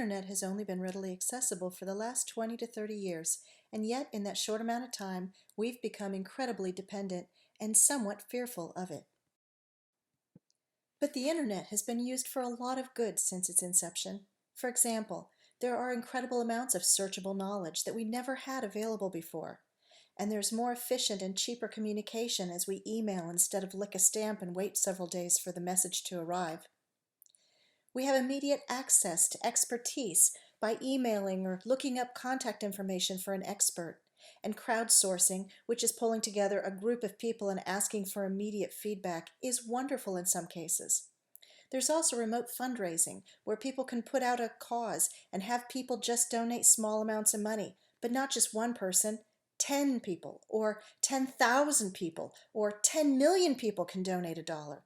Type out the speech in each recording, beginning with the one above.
internet has only been readily accessible for the last 20 to 30 years, and yet in that short amount of time, we've become incredibly dependent and somewhat fearful of it. But the internet has been used for a lot of good since its inception. For example, there are incredible amounts of searchable knowledge that we never had available before. And there's more efficient and cheaper communication as we email instead of lick a stamp and wait several days for the message to arrive. We have immediate access to expertise by emailing or looking up contact information for an expert, and crowdsourcing, which is pulling together a group of people and asking for immediate feedback, is wonderful in some cases. There's also remote fundraising, where people can put out a cause and have people just donate small amounts of money, but not just one person. 10 people, or 10,000 people, or 10 million people can donate $1.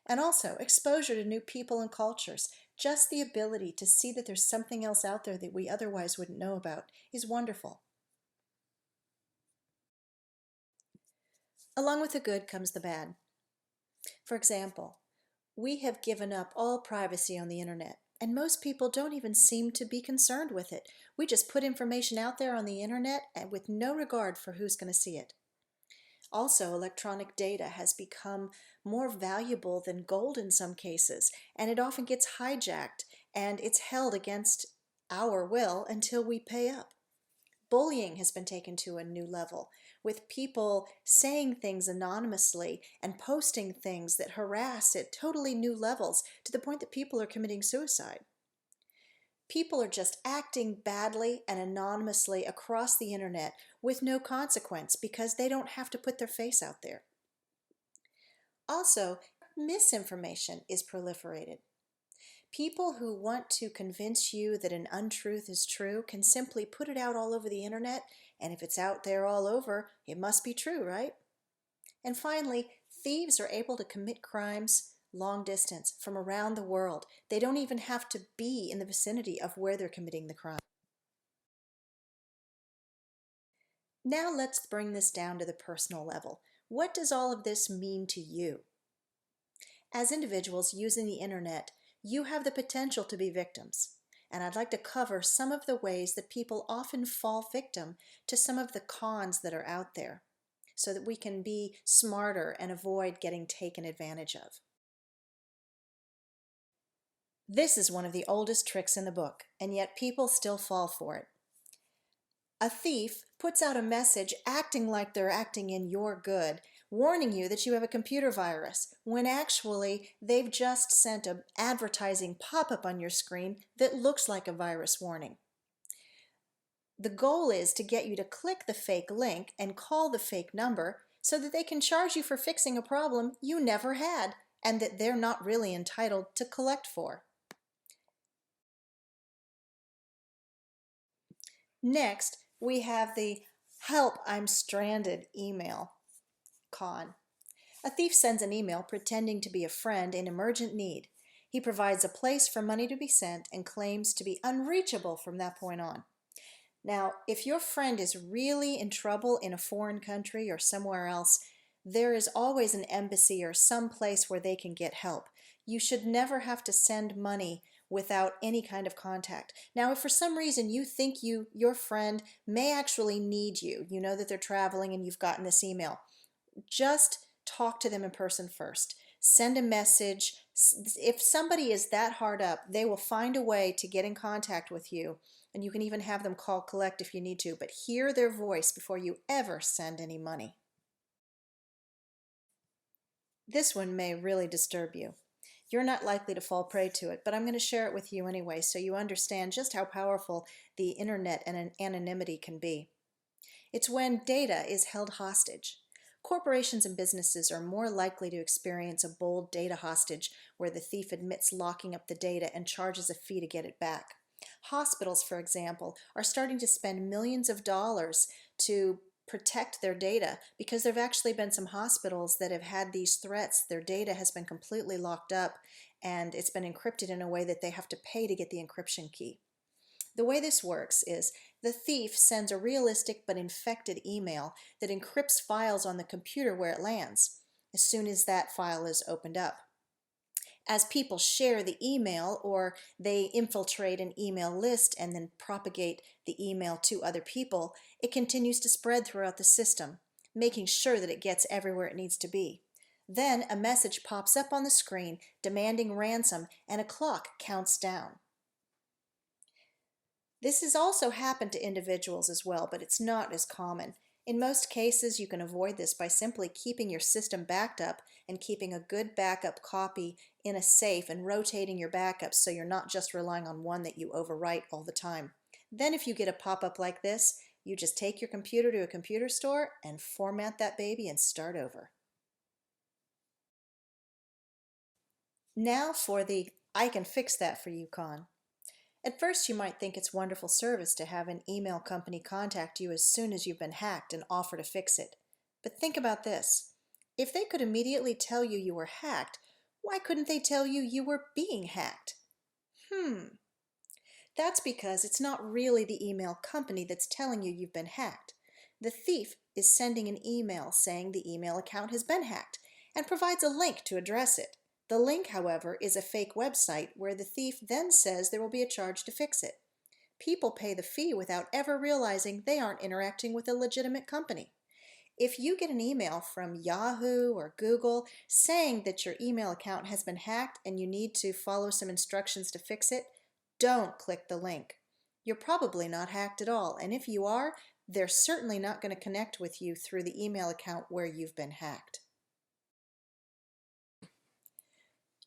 And also exposure to new people and cultures. Just the ability to see that there's something else out there that we otherwise wouldn't know about is wonderful. Along with the good comes the bad. For example, we have given up all privacy on the internet, and most people don't even seem to be concerned with it. We just put information out there on the internet and with no regard for who's going to see it. Also, electronic data has become more valuable than gold in some cases, and it often gets hijacked and it's held against our will until we pay up. Bullying has been taken to a new level, with people saying things anonymously and posting things that harass at totally new levels to the point that people are committing suicide. People are just acting badly and anonymously across the internet with no consequence because they don't have to put their face out there. Also, misinformation is proliferated. People who want to convince you that an untruth is true can simply put it out all over the internet, and if it's out there all over, it must be true, right? And finally, thieves are able to commit crimes long distance from around the world. They don't even have to be in the vicinity of where they're committing the crime. Now let's bring this down to the personal level. What does all of this mean to you? As individuals using the internet, you have the potential to be victims. And I'd like to cover some of the ways that people often fall victim to some of the cons that are out there, so that we can be smarter and avoid getting taken advantage of. This is one of the oldest tricks in the book, and yet people still fall for it. A thief puts out a message acting like they're acting in your good, warning you that you have a computer virus, when actually they've just sent an advertising pop-up on your screen that looks like a virus warning. The goal is to get you to click the fake link and call the fake number so that they can charge you for fixing a problem you never had and that they're not really entitled to collect for. Next, we have the "Help, I'm stranded" email con. A thief sends an email pretending to be a friend in emergent need. He provides a place for money to be sent and claims to be unreachable from that point on. Now, if your friend is really in trouble in a foreign country or somewhere else, there is always an embassy or some place where they can get help. You should never have to send money without any kind of contact. Now, if for some reason you think your friend may actually need you, you know that they're traveling and you've gotten this email, just talk to them in person first. Send a message. If somebody is that hard up, they will find a way to get in contact with you, and you can even have them call collect if you need to, but hear their voice before you ever send any money. This one may really disturb you. You're not likely to fall prey to it, but I'm going to share it with you anyway so you understand just how powerful the internet and anonymity can be. It's when data is held hostage. Corporations and businesses are more likely to experience a bold data hostage where the thief admits locking up the data and charges a fee to get it back. Hospitals, for example, are starting to spend millions of dollars to protect their data because there have actually been some hospitals that have had these threats. Their data has been completely locked up and it's been encrypted in a way that they have to pay to get the encryption key. The way this works is the thief sends a realistic but infected email that encrypts files on the computer where it lands as soon as that file is opened up. As people share the email or they infiltrate an email list and then propagate the email to other people, it continues to spread throughout the system, making sure that it gets everywhere it needs to be. Then a message pops up on the screen demanding ransom and a clock counts down. This has also happened to individuals as well, but it's not as common. In most cases, you can avoid this by simply keeping your system backed up and keeping a good backup copy in a safe and rotating your backups so you're not just relying on one that you overwrite all the time. Then if you get a pop-up like this, you just take your computer to a computer store and format that baby and start over. Now for the I can fix that for you con. At first, you might think it's wonderful service to have an email company contact you as soon as you've been hacked and offer to fix it. But think about this. If they could immediately tell you you were hacked, why couldn't they tell you you were being hacked? That's because it's not really the email company that's telling you you've been hacked. The thief is sending an email saying the email account has been hacked and provides a link to address it. The link, however, is a fake website where the thief then says there will be a charge to fix it. People pay the fee without ever realizing they aren't interacting with a legitimate company. If you get an email from Yahoo or Google saying that your email account has been hacked and you need to follow some instructions to fix it, don't click the link. You're probably not hacked at all, and if you are, they're certainly not going to connect with you through the email account where you've been hacked.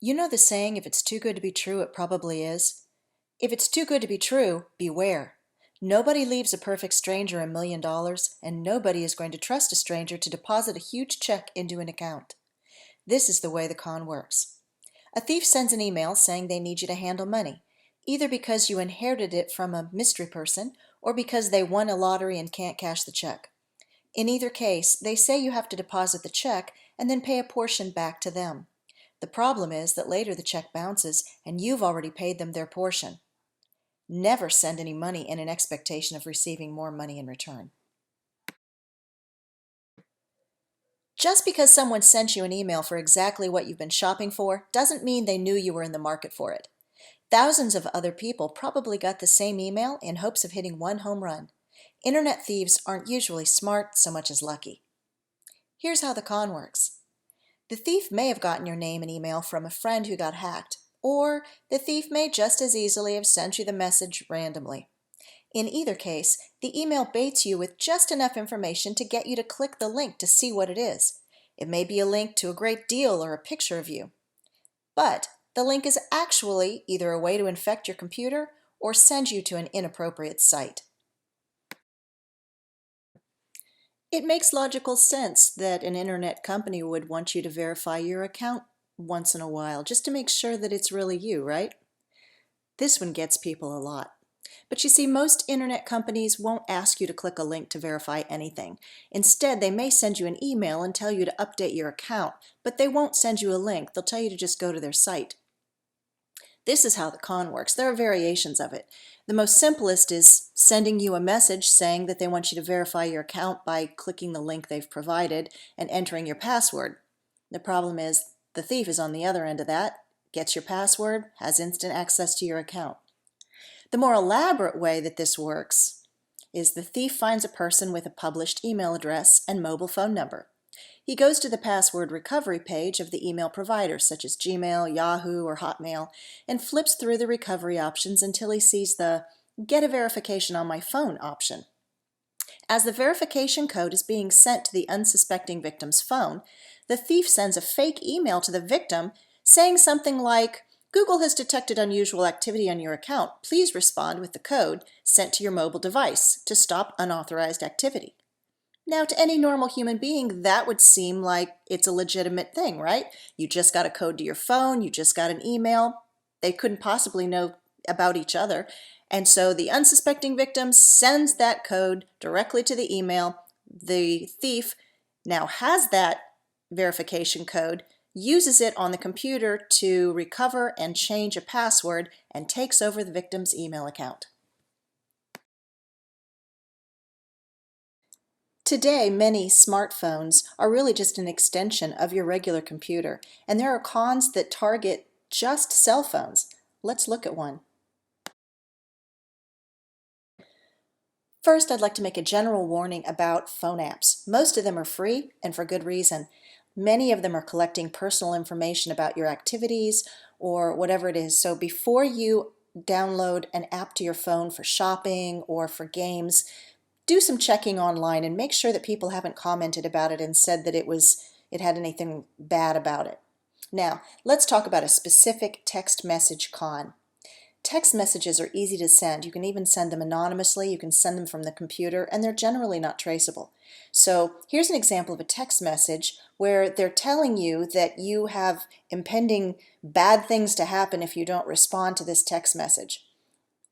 You know the saying, if it's too good to be true, it probably is? If it's too good to be true, beware. Nobody leaves a perfect stranger $1 million, and nobody is going to trust a stranger to deposit a huge check into an account. This is the way the con works. A thief sends an email saying they need you to handle money, either because you inherited it from a mystery person or because they won a lottery and can't cash the check. In either case, they say you have to deposit the check and then pay a portion back to them. The problem is that later the check bounces and you've already paid them their portion. Never send any money in an expectation of receiving more money in return. Just because someone sent you an email for exactly what you've been shopping for doesn't mean they knew you were in the market for it. Thousands of other people probably got the same email in hopes of hitting one home run. Internet thieves aren't usually smart so much as lucky. Here's how the con works. The thief may have gotten your name and email from a friend who got hacked, or the thief may just as easily have sent you the message randomly. In either case, the email baits you with just enough information to get you to click the link to see what it is. It may be a link to a great deal or a picture of you. But the link is actually either a way to infect your computer or send you to an inappropriate site. It makes logical sense that an internet company would want you to verify your account once in a while, just to make sure that it's really you, right? This one gets people a lot. But you see, most internet companies won't ask you to click a link to verify anything. Instead, they may send you an email and tell you to update your account, but they won't send you a link. They'll tell you to just go to their site. This is how the con works. There are variations of it. The most simplest is sending you a message saying that they want you to verify your account by clicking the link they've provided and entering your password. The problem is the thief is on the other end of that, gets your password, has instant access to your account. The more elaborate way that this works is the thief finds a person with a published email address and mobile phone number. He goes to the password recovery page of the email providers such as Gmail, Yahoo, or Hotmail and flips through the recovery options until he sees the Get a Verification on My Phone option. As the verification code is being sent to the unsuspecting victim's phone, the thief sends a fake email to the victim saying something like, Google has detected unusual activity on your account. Please respond with the code sent to your mobile device to stop unauthorized activity. Now, to any normal human being, that would seem like it's a legitimate thing, right? You just got a code to your phone, you just got an email. They couldn't possibly know about each other. And so the unsuspecting victim sends that code directly to the email. The thief now has that verification code, uses it on the computer to recover and change a password, and takes over the victim's email account. Today, many smartphones are really just an extension of your regular computer, and there are cons that target just cell phones. Let's look at one. First, I'd like to make a general warning about phone apps. Most of them are free, and for good reason. Many of them are collecting personal information about your activities or whatever it is. So before you download an app to your phone for shopping or for games, do some checking online and make sure that people haven't commented about it and said that it had anything bad about it. Now, let's talk about a specific text message con. Text messages are easy to send. You can even send them anonymously. You can send them from the computer, and they're generally not traceable. So here's an example of a text message where they're telling you that you have impending bad things to happen if you don't respond to this text message.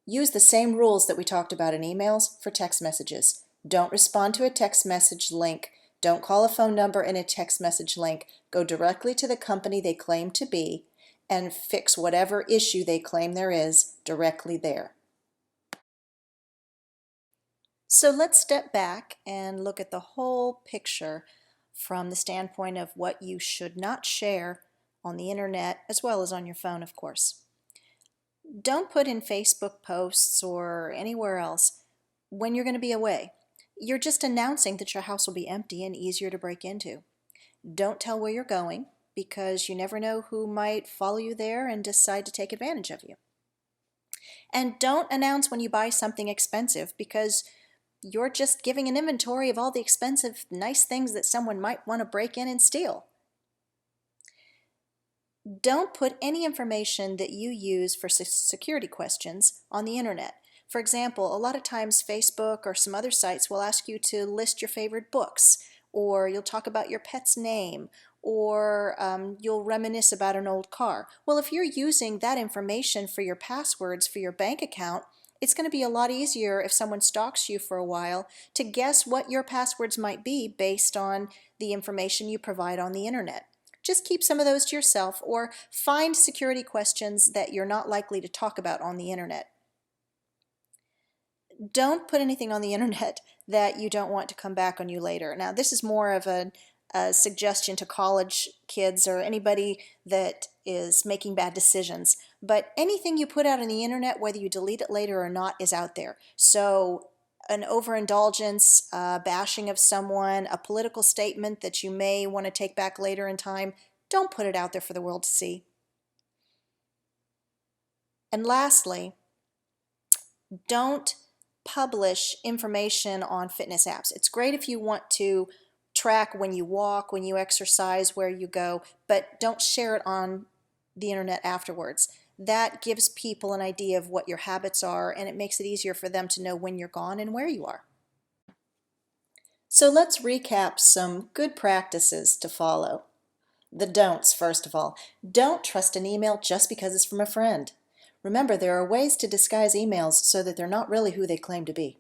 Use the same rules that we talked about in emails for text messages. Don't respond to a text message link. Don't call a phone number in a text message link. Go directly to the company they claim to be and fix whatever issue they claim there is directly there. So let's step back and look at the whole picture from the standpoint of what you should not share on the internet as well as on your phone, of course. Don't put in Facebook posts or anywhere else when you're going to be away. You're just announcing that your house will be empty and easier to break into. Don't tell where you're going, because you never know who might follow you there and decide to take advantage of you. And don't announce when you buy something expensive, because you're just giving an inventory of all the expensive, nice things that someone might want to break in and steal. Don't put any information that you use for security questions on the internet. For example, a lot of times Facebook or some other sites will ask you to list your favorite books, or you'll talk about your pet's name, or you'll reminisce about an old car. Well, if you're using that information for your passwords for your bank account, it's going to be a lot easier if someone stalks you for a while to guess what your passwords might be based on the information you provide on the internet. Just keep some of those to yourself, or find security questions that you're not likely to talk about on the internet. Don't put anything on the internet that you don't want to come back on you later. Now, this is more of a suggestion to college kids or anybody that is making bad decisions. But anything you put out on the internet, whether you delete it later or not, is out there. So an overindulgence, bashing of someone, a political statement that you may want to take back later in time, don't put it out there for the world to see. And lastly, don't publish information on fitness apps. It's great if you want to track when you walk, when you exercise, where you go, but don't share it on the internet afterwards. That gives people an idea of what your habits are, and it makes it easier for them to know when you're gone and where you are. So let's recap some good practices to follow. The don'ts, first of all. Don't trust an email just because it's from a friend. Remember, there are ways to disguise emails so that they're not really who they claim to be.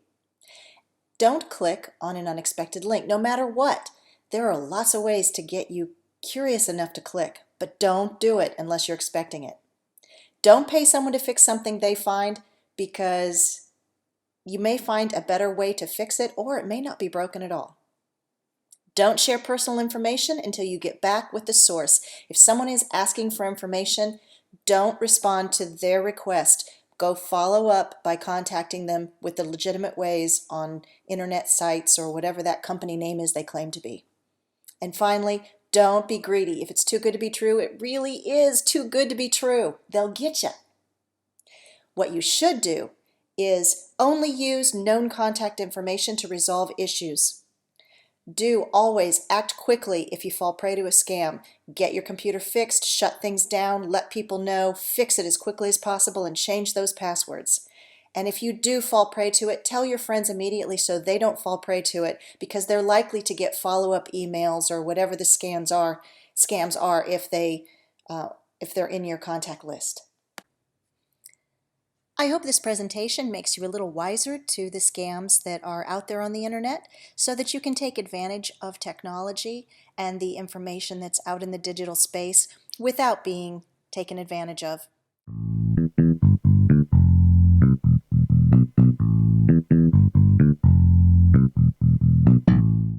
Don't click on an unexpected link, no matter what. There are lots of ways to get you curious enough to click, but don't do it unless you're expecting it. Don't pay someone to fix something they find, because you may find a better way to fix it, or it may not be broken at all. Don't share personal information until you get back with the source. If someone is asking for information, don't respond to their request. Go follow up by contacting them with the legitimate ways on internet sites or whatever that company name is they claim to be. And finally, don't be greedy. If it's too good to be true, it really is too good to be true. They'll get you. What you should do is only use known contact information to resolve issues. Do always act quickly if you fall prey to a scam. Get your computer fixed, shut things down, let people know, fix it as quickly as possible, and change those passwords. And if you do fall prey to it, tell your friends immediately so they don't fall prey to it, because they're likely to get follow-up emails or whatever the scams are if they're in your contact list. I hope this presentation makes you a little wiser to the scams that are out there on the internet, so that you can take advantage of technology and the information that's out in the digital space without being taken advantage of.